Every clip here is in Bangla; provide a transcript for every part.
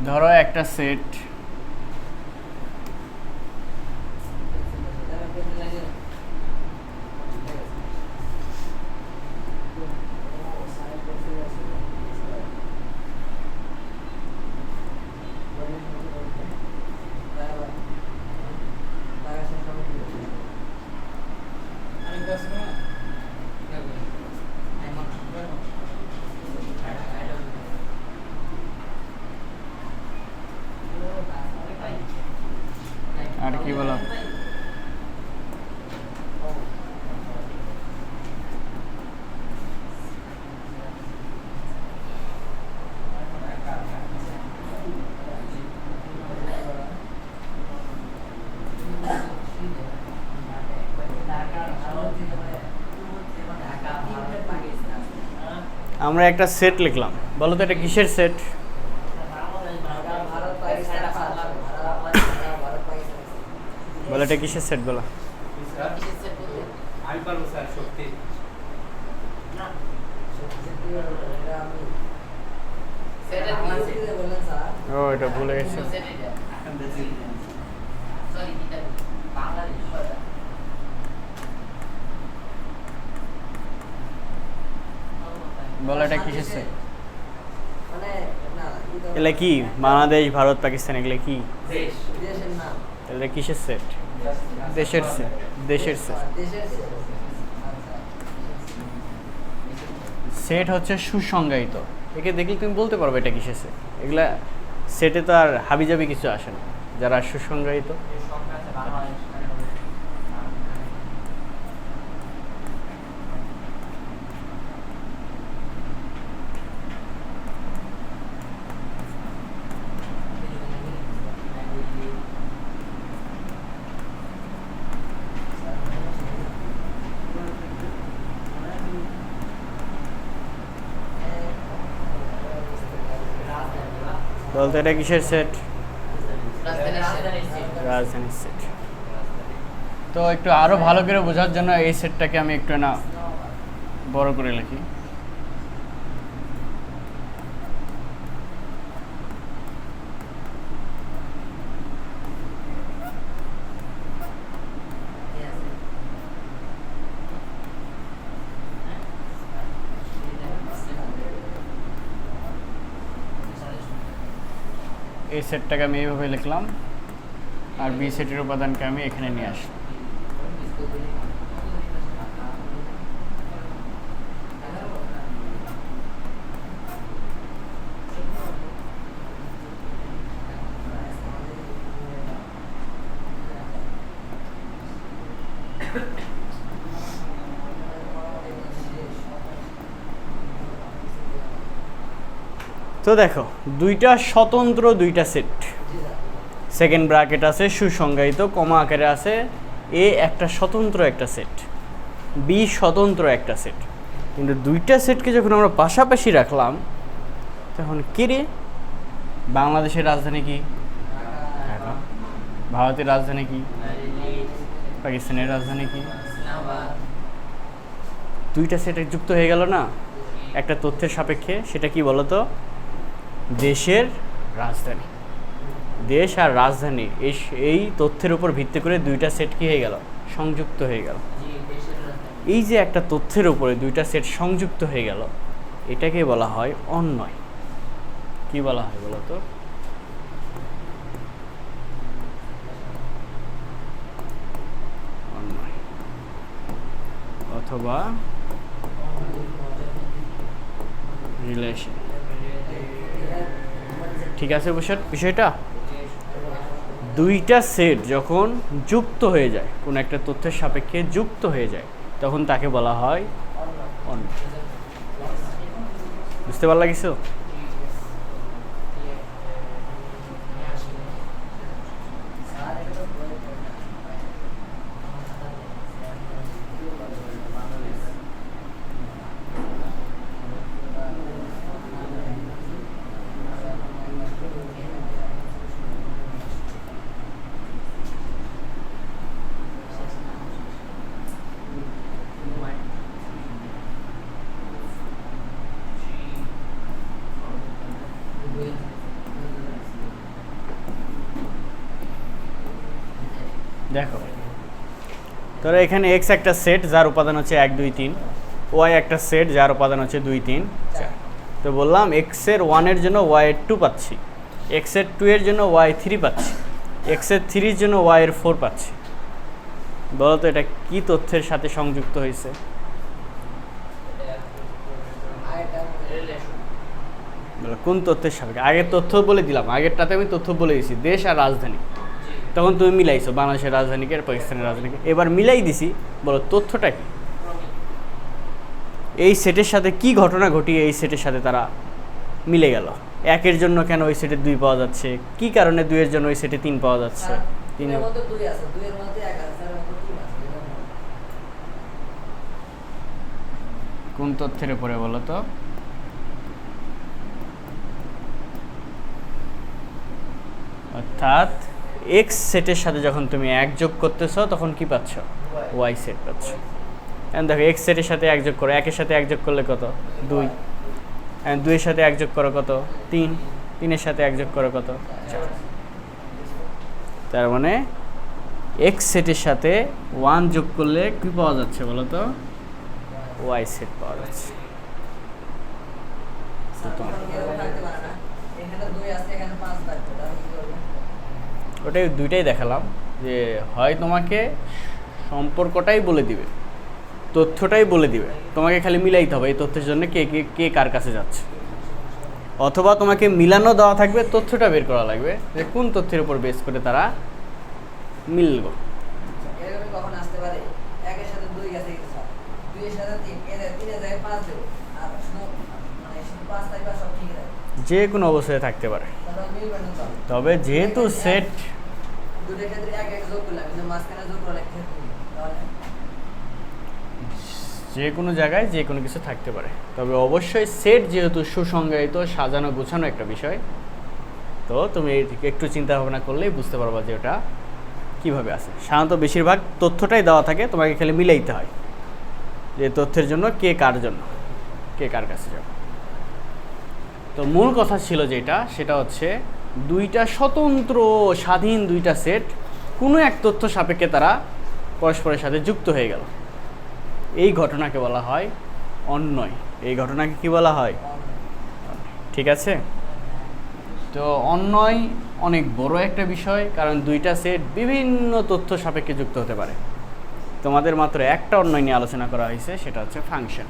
ধরো একটা সেট আর কি বলো আমরা একটা সেট লিখলাম, বলো তো এটা কিসের সেট? বলো এটা কিসের সেট বলো? আমি পারবো স্যার, শক্তি ও এটা ভুলে গেছি। বলো এটা কিসের সেট? এগুলো কি বাংলাদেশ, ভারত, পাকিস্তান এগুলো কি? এগুলো কিসের সেট? দেশের সেট। দেশের সেট। সেট হচ্ছে সুসংজ্ঞায়িত। একে দেখলে তুমি বলতে পারবে এটা কিসের সেট। এগুলা সেটে তো আর হাবিজাবি কিছু আসে না, যারা সুসংজ্ঞায়িত। বলতো এটা কিসের সেট? রাজধানীর সেট। তো একটু আরো ভালো করে বোঝার জন্য এই সেটটাকে আমি একটু না বড় করে লিখি। এই সেটটাকে আমি এইভাবে লিখলাম, আর বি সেটের উপাদানকে আমি এখানে নিয়ে আসলাম। তো দেখো দুইটা স্বতন্ত্র দুইটা সেট, সেকেন্ড ব্র্যাকেট আছে সুসংজ্ঞায়িত, কমা আকারে আছে এ একটা স্বতন্ত্র একটা সেট, বি স্বতন্ত্র একটা সেট। কিন্তু দুইটা সেটকে যখন আমরা পাশাপাশি রাখলাম তখন কে রে? বাংলাদেশের রাজধানী কি? ঢাকা। ভারতের রাজধানী কি? পাকিস্তানের রাজধানী কি? দুইটা সেট যুক্ত হয়ে গেল না একটা তথ্যের সাপেক্ষে। সেটা কি বলতো? দেশের রাজধানী। দেশ আর রাজধানী এই তথ্যের উপর ভিত্তি করে দুইটা সেট কি হয়ে গেল? সংযুক্ত হয়ে গেল। এই যে একটা তথ্যের উপরে দুইটা সেট সংযুক্ত হয়ে গেল, এটাকে বলা হয় অন্বয়। কি বলা হয় বলো তো? অন্বয় অথবা রিলেশন। ঠিক আছে বিষয়টা? দুইটা সেট যখন যুক্ত হয়ে যায়, কোন একটা তথ্যের সাপেক্ষে যুক্ত হয়ে যায়, তখন তাকে বলা হয় অন্বয়। বুঝতে পারলা কিছু? দেখো, ধরো এখানে এক্স একটা সেট যার উপাদান হচ্ছে 1 2 3, ওয়াই একটা সেট যার উপাদান হচ্ছে 2 3 4। তো বললাম এক্সের 1 এর জন্য ওয়াই এর 2 পাচ্ছি, এক্সের 2 এর জন্য ওয়াই 3 পাচ্ছি, এক্সের 3 এর জন্য ওয়াই এর 4 পাচ্ছি। বলো তো এটা কি তথ্যের সাথে সংযুক্ত হয়েছে? কোন তথ্যের সাপেক্ষে? আগের তথ্য বলে দিলাম, আগেরটাতে আমি তথ্য বলে দিয়েছি দেশ আর রাজধানী, তখন তুমি মিলাইছো বাংলাদেশের রাজধানীকে আর পাকিস্তানের রাজধানীকে। এবার মিলাই দিছি, বলো তথ্যটা কি? এই সেটের সাথে কি ঘটনা ঘটিয়ে এই সেটের সাথে তারা মিলে গেল? 1 এর জন্য কেন ওই সেটে 2 পাওয়া যাচ্ছে, কি কারণে 2 এর জন্য ওই সেটে 3 পাওয়া যাচ্ছে? 3 এর মধ্যে 2 আছে, 2 এর মধ্যে 1 আছে, আর মধ্যে 3 আছে। কোন তথ্যের উপরে বলো তো? অর্থাৎ এক্স সেটের সাথে যখন তুমি 1 যোগ করতেছো তখন কি পাচ্ছ? ওয়াই সেট পাচ্ছ। এখন দেখো এক্স সেটের সাথে 1 যোগ করো, 1 এর সাথে 1 যোগ করলে কত? 2। এখন 2 এর সাথে 1 যোগ করো কত? 3। 3 এর সাথে 1 যোগ করো কত? 4। তার মানে এক্স সেটের সাথে 1 যোগ করলে কি পাওয়া যাচ্ছে বলো তো? ওয়াই সেট পাওয়া যাচ্ছে। ওটাই দুইটাই দেখালাম যে হয় তোমাকে সম্পর্কটাই বলে দিবে, তথ্যটাই বলে দিবে, তোমাকে খালি মিলাইতে হবে এই তথ্যের জন্য কে কে কে কার কাছে যাচ্ছে, অথবা তোমাকে মিলানো দেওয়া থাকবে, তথ্যটা বের করা লাগবে যে কোন তথ্যের উপর বেস করে তারা মিলব। কখন আসতে পারে 1 এর সাথে 2 গেছে, 2 এর সাথে 3, 3 এর জায়গায় 5 দেব, আর মানে 5 তাই বা সব ঠিক আছে, যে কোনো অবস্থায় থাকতে পারে। তবে যেহেতু সেট দুটোর ক্ষেত্রে 1 1 যোগ করলাম, কিন্তু মাঝখানে যোগ করলে তাহলে যে কোনো জায়গায় যে কোনো কিছু থাকতে পারে। তবে অবশ্যই সেট যেহেতু সুসংজ্ঞায়িত, সাজানো গোছানো একটা বিষয়, তো তুমি একটু চিন্তা ভাবনা করলেই বুঝতে পারবা যে ওটা কীভাবে আছে। সাধারণত বেশিরভাগ তথ্যটাই দেওয়া থাকে, তোমাকে খালি মিলাইতে হয় যে তথ্যের জন্য কে কার জন্য, কে কার কাছে যাবে। তো মূল কথা ছিল যেটা, সেটা হচ্ছে দুইটা স্বতন্ত্র স্বাধীন দুইটা সেট কোনো এক তথ্য সাপেক্ষে তারা পরস্পরের সাথে যুক্ত হয়ে গেল, এই ঘটনাকে বলা হয় অন্বয়। এই ঘটনাকে কি বলা হয়? ঠিক আছে। তো অন্বয় অনেক বড় একটা বিষয়, কারণ দুইটা সেট বিভিন্ন তথ্য সাপেক্ষে যুক্ত হতে পারে। তোমাদের মাত্র একটা অন্বয় নিয়ে আলোচনা করা হয়েছে, সেটা হচ্ছে ফাংশন।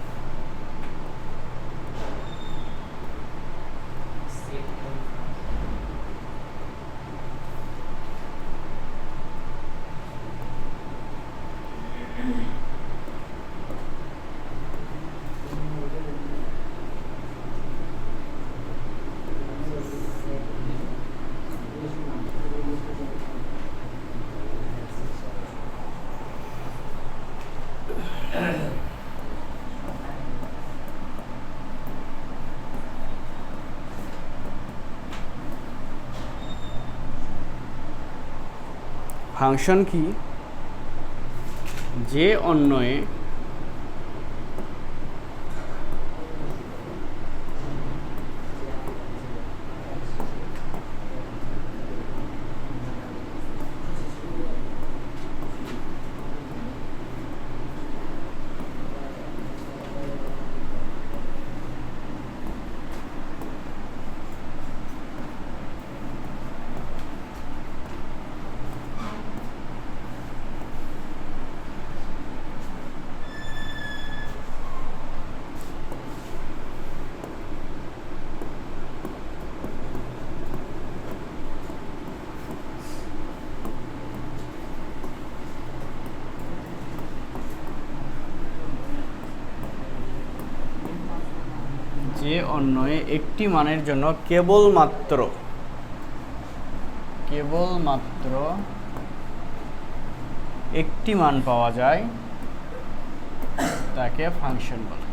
ফাংশন কি? যে অন্বয়ে যে অন্বয়ে একটি মানের জন্য কেবলমাত্র একটি মান পাওয়া যায় তাকে ফাংশন বলে।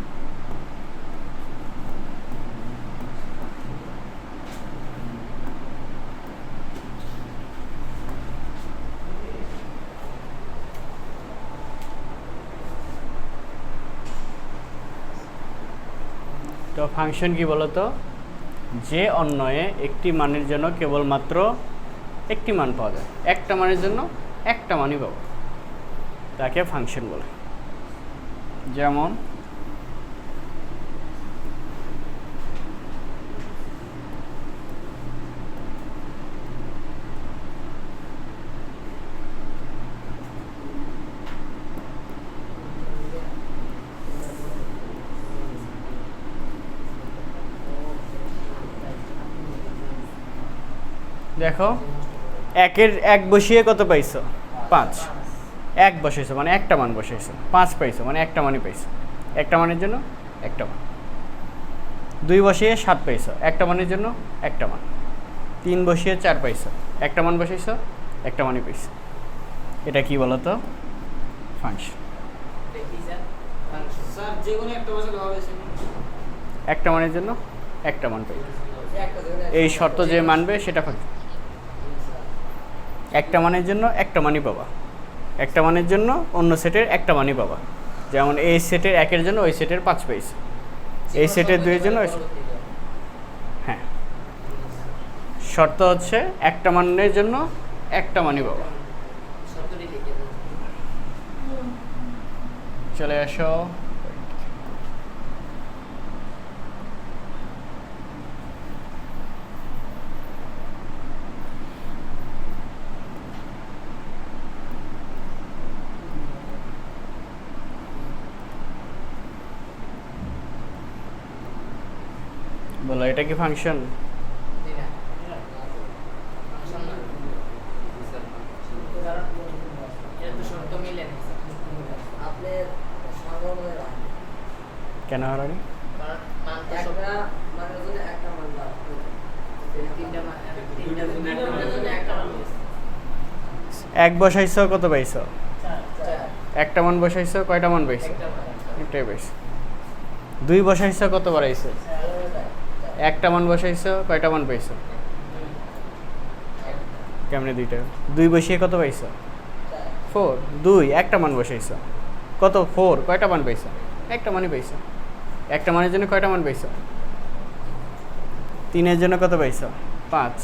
তো ফাংশন কি বলতো? যে অন্বয়ে একটি মানের জন্য কেবলমাত্র একটি মান পাওয়া যায়, একটা মানের জন্য একটা মানই পাবো, তাকে ফাংশন বলে। যেমন দেখো একের এক বসিয়ে কত পাইছো? 5। এক বসাইছো মানে একটা মান বসাইছো, 5 পাইছো মানে একটা মানই পাইছো, একটা মানের জন্য একটা মান। 2 বসিয়ে 7 পাইছো, একটা মানের জন্য একটা মান। 3 বসিয়ে 4 পাইছো, একটা মান বসাইছো, একটা মানই পাইছো। এটা কি বলো তো? ফাংশন। একটা মানের জন্য একটা মান পাইবে, এই শর্ত যে মানবে সেটা ফাংশন। একটা মানের জন্য একটা মানই পাবা, একটা মানের জন্য অন্য সেটের একটা মানই পাবা। যেমন এই সেটের 1-এর জন্য ওই সেটের 5 পাইছে, এই সেটের 2-এর জন্য হ্যাঁ, শর্ত হচ্ছে একটা মানের জন্য একটা মানই পাবা। চলে আসো বলো, এটা কি ফাংশন? কেন হারানি? এক বসাইছো কত পাইছো? একটা মান বসাইছো, কয়টা মান পাইছো? একটাই পাইছো। 2 বসাইছো, কত বাড়াইছো? একটা মান বসাইছো, কয়টা মান পাইছো? কেমনে 2টা? 2 বসিয়ে কত পাইছো? 4। 2 একটা মান বসাইছো, কত? 4। কয়টা মান পাইছো? একটা মানই পাইছো। একটা মানের জন্য কয়টা মান পাইছো? 3-এর জন্য কত পাইছো? 5।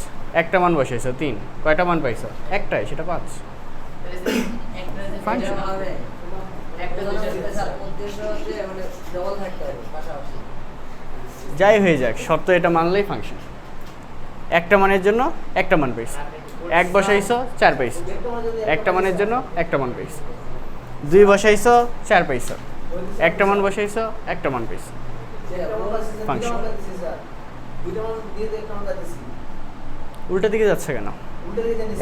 একটা মান বসাইছো 3, কয়টা মান পাইছো? একটাই, সেটা 5। ফাংশন। যাই হয়ে যাক, শর্ত এটা মানলেই ফাংশন। একটা মানের জন্য একটা মান পাইছো, এক বসাইছো 4 পাইছো, একটা মানের জন্য একটা মান পাইছো। 2 বসাইছো 4 পাইছো, একটা মান বসাইছো, একটা মান পাইছো। ফাংশন। উল্টা দিকে যাচ্ছে কেন?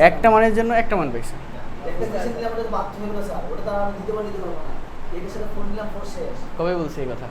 একটা মানের জন্য একটা মান পাইছো। কবে বলছি এই কথা?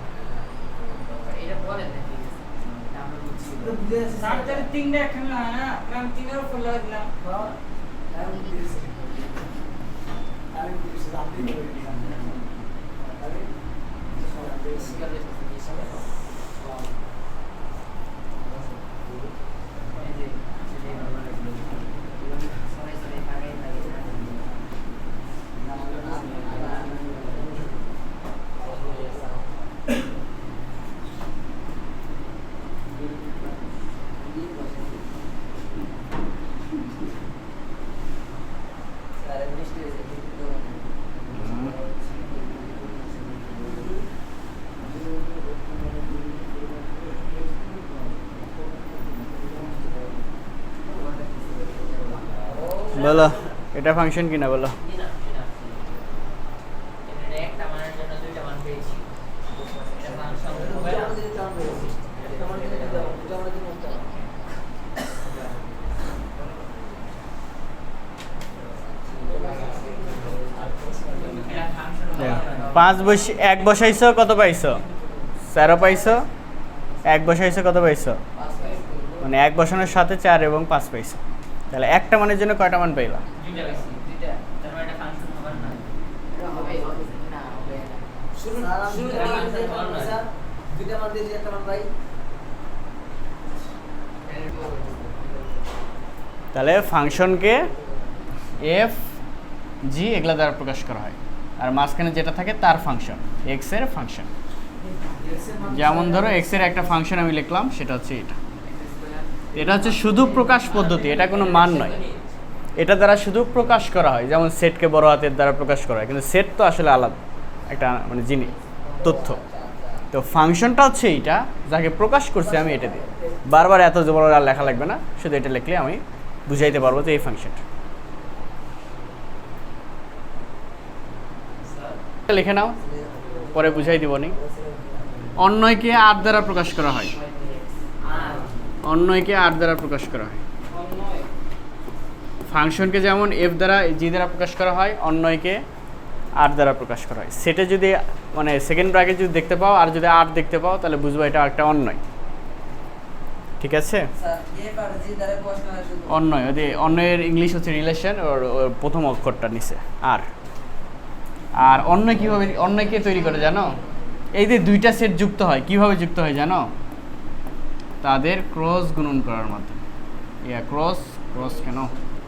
বলো, এটা ফাংশন কিনা বলো? এক বসাইছো, কত পাইছো? 4 পাইছো। এক বসাইছো, কত পাইছো? মানে এক বসানোর সাথে 4 এবং 5 পাইছো। তাহলে একটা মানের জন্য কয়টা মান পাইলা? তাহলে ফাংশনকে এফ জি এগুলা দ্বারা প্রকাশ করা হয়, আর মাঝখানে যেটা থাকে তার ফাংশন, এক্স এর ফাংশন। যেমন ধরো এক্স এর একটা ফাংশন আমি লিখলাম, সেটা হচ্ছে এটা। এটা হচ্ছে শুধু প্রকাশ পদ্ধতি, এটা কোনো মান নয়। এটা দ্বারা শুধু প্রকাশ করা হয়, যেমন সেটকে বড় হাতের দ্বারা প্রকাশ করা হয়, কিন্তু সেট তো আসলে আলাদা একটা মানে জিনিস, তথ্য। তো ফাংশনটা হচ্ছে এইটা, যাকে প্রকাশ করছি আমি এটা দিয়ে। বারবার এত বড় আর লেখা লাগবে না, শুধু এটা লিখলে আমি বুঝাইতে পারবো যে এই ফাংশনটা। লিখে নাও, পরে বুঝাই দিবনি। অন্যয়কে আর দ্বারা প্রকাশ করা হয়, অন্যয়কে আর দ্বারা প্রকাশ করা হয়। ফাংশনকে যেমন এফ দ্বারা জি দ্বারা প্রকাশ করা হয়, অন্যয়কে আর দ্বারা প্রকাশ করা হয়। সেটা যদি মানে সেকেন্ড ব্র্যাকেট যদি দেখতে পাও আর যদি আর দেখতে পাও তাহলে বুঝবো এটা একটা অন্যয়। ঠিক আছে, অন্যয় ওই অন্যয়ের ইংলিশ হচ্ছে রিলেশন, ওর প্রথম অক্ষরটা নিচে আর। আর অন্যয় কীভাবে, অন্যয়কে তৈরি করে জানো? এই যে দুইটা সেট যুক্ত হয়, কিভাবে যুক্ত হয় জানো? তাদের ক্রস গুণন করার মাধ্যমে। ক্রস ক্রস কেন,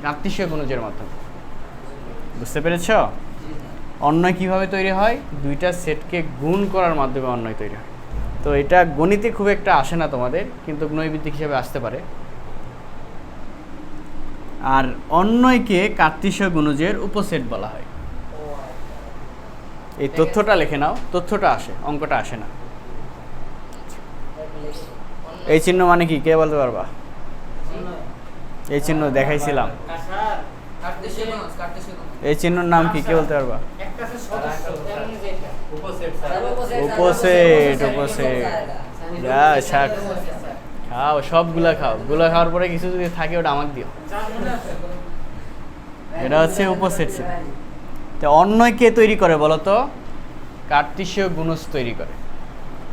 কার্তিসীয় গুণজের মাধ্যমে। বুঝতে পেরেছ? অন্যয় কিভাবে তৈরি হয়? দুইটা সেটকে গুণ করার মাধ্যমে অন্যয় তৈরি হয়। তো এটা গণিতে খুব একটা আসে না তোমাদের, কিন্তু নৈবিত্তিক হিসেবে আসতে পারে। আর অন্যয়কে কার্তিসীয় গুণজের উপসেট বলা হয়। এই তথ্যটা লিখে নাও, তথ্যটা আসে, অঙ্কটা আসে না। এই চিহ্ন মানে কি, কে বলতে পারবা? এই চিহ্ন দেখাইছিলাম, এই চিহ্নর নাম কি, কে বলতে পারবা? উপসেট, উপসেট। খাও, সবগুলা খাও, গুলা খাওয়ার পরে কিছু যদি থাকে ওটা আমাকে দিও। এটা হচ্ছে উপসেট সেট। তো অন্যয় কে তৈরি করে বলো তো? কার্তিসীয় গুণজ তৈরি করে।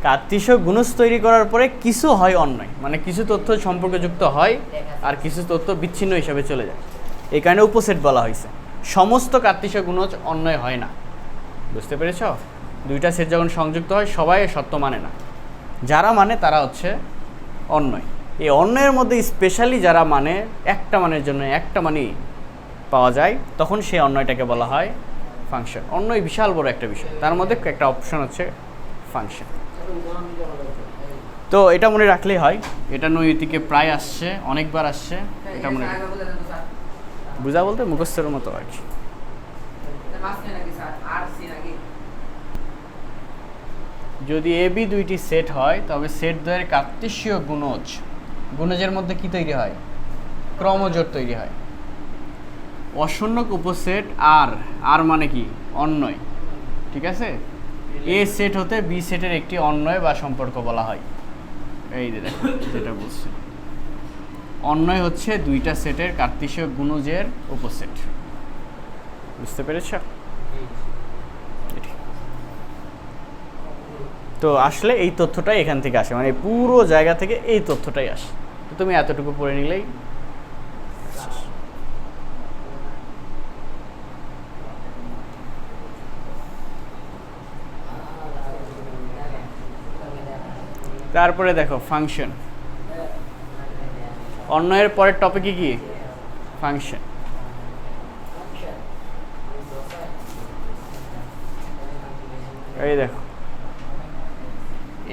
কার্তিসীয় গুণজ তৈরি করার পরে কিছু হয় অন্যয়, মানে কিছু তথ্য সম্পর্কযুক্ত হয় আর কিছু তথ্য বিচ্ছিন্ন হিসাবে চলে যায়। এই কারণে উপসেট বলা হয়েছে। সমস্ত কার্তিসীয় গুণজ অন্যয় হয় না। বুঝতে পেরেছ? দুইটা সেট যখন সংযুক্ত হয় সবাই সত্য মানে না, যারা মানে তারা হচ্ছে অন্যয়। এই অন্যয়ের মধ্যে স্পেশালি যারা মানে একটা মানের জন্য একটা মানই পাওয়া যায়, তখন সেই অন্যয়টাকে বলা হয় ফাংশন। অন্যয় বিশাল বড় একটা বিষয়, তার মধ্যে একটা অপশন হচ্ছে ফাংশন। তো এটা মনে রাখলেই হয়। এটা নৈতিকে প্রায় আসছে, অনেকবার আসছে, এটা মনে বুঝা বলতে মুখস্থের মতো আর কি। যদি এ বি দুইটি সেট হয় তবে সেট দ্বয়ের কার্তিসীয় গুণজ, গুণজের মধ্যে কি তৈরি হয়? ক্রমজোড় তৈরি হয়। অশূন্যক উপসেট আর, আর মানে কি? অন্যয়। ঠিক আছে, এ সেট হতে বি সেটের একটি অন্যয় বা সম্পর্ক বলা হয়। এই যে দেখো যেটা বলছি, অন্যয় হচ্ছে দুইটা সেটের কার্তিসীয় গুণজের উপসেট। বুঝতে পেরেছ? তো আসলে এই তথ্যটাই এখান থেকে আসে, মানে পুরো জায়গা থেকে এই তথ্যটাই আসে। তো তুমি এতটুকু পড়ে নিলেই। তারপরে দেখো ফাংশন। অন্যয়ের পরের টপিকে কি? ফাংশন। এই দেখো,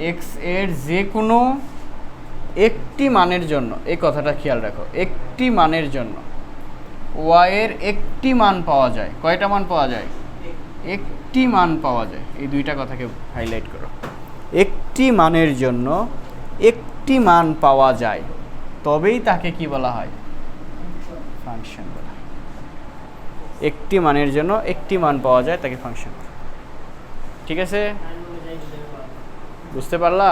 এক্স এর যে কোনো একটি মানের জন্য, এই কথাটা খেয়াল রাখো, একটি মানের জন্য ওয়াই এর একটি মান পাওয়া যায়। কয়টা মান পাওয়া যায়? একটি মান পাওয়া যায়। এই দুইটা কথাকে হাইলাইট করো। একটি মানের জন্য একটি মান পাওয়া যায়, তবেই তাকে কি বলা হয়? ফাংশন বলা হয়। একটি মানের জন্য একটি মান পাওয়া যায়, তাকে ফাংশন। ঠিক আছে, বুঝতে পারলা?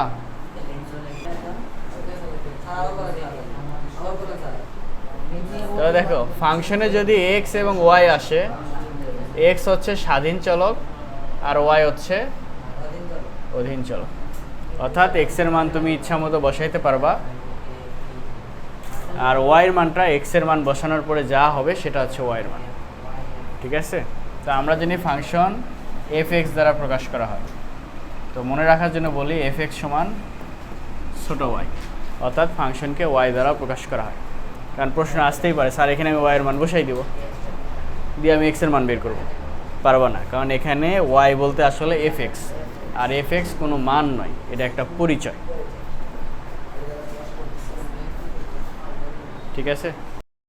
তো দেখো, ফাংশনে যদি এক্স এবং ওয়াই আসে, এক্স হচ্ছে স্বাধীন চলক আর ওয়াই হচ্ছে অধীন চলক। অর্থাৎ এক্স এর মান তুমি ইচ্ছা মতো বসাইতে পারবা, আর ওয়াইয়ের মানটা এক্স এর মান বসানোর পরে যা হবে সেটা হচ্ছে ওয়াইয়ের মান। ঠিক আছে, তো আমরা জানি ফাংশন এফ এক্স দ্বারা প্রকাশ করা হয়। তো মনে রাখার জন্য বলি এফ এক্স সমান ছোট ওয়াই, অর্থাৎ ফাংশনকে ওয়াই দ্বারা প্রকাশ করা হয়। কারণ প্রশ্ন আসতেই পারে, স্যার এখানে আমি ওয়াইয়ের মান বসাই দিব, দিয়ে আমি এক্সের মান বের করব। পারবো না, কারণ এখানে ওয়াই বলতে আসলে এফ এক্স, আর এফ এক্স কোনো মান নয়, এটা একটা পরিচয়। ঠিক আছে।